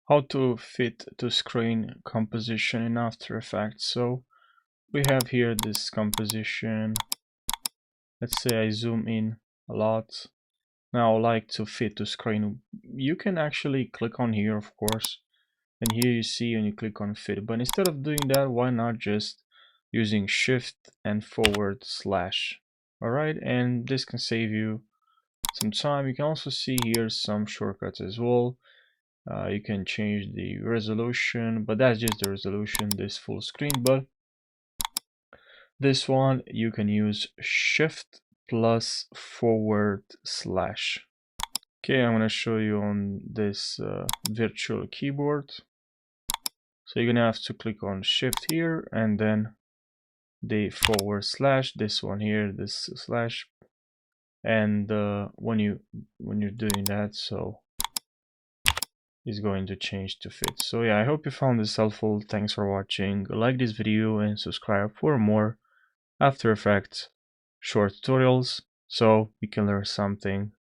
how to fit to screen composition in After Effects. So we have here this composition. Let's say I zoom in a lot. Now I like to fit to screen. You can actually click on here, of course, and here you see when you click on fit. But instead of doing that, why not just using shift and forward slash? Alright, and this can save you some time. You can also see here some shortcuts as well. You can change the resolution, but that's just the resolution, this full screen. But this one you can use shift plus forward slash. Okay, I'm gonna show you on this virtual keyboard. So you're gonna have to click on shift here and then the forward slash, this one here, this slash, and when you're doing that, so is going to change to fit. So yeah, I hope you found this helpful. Thanks for watching. Like this video and subscribe for more After Effects short tutorials so you can learn something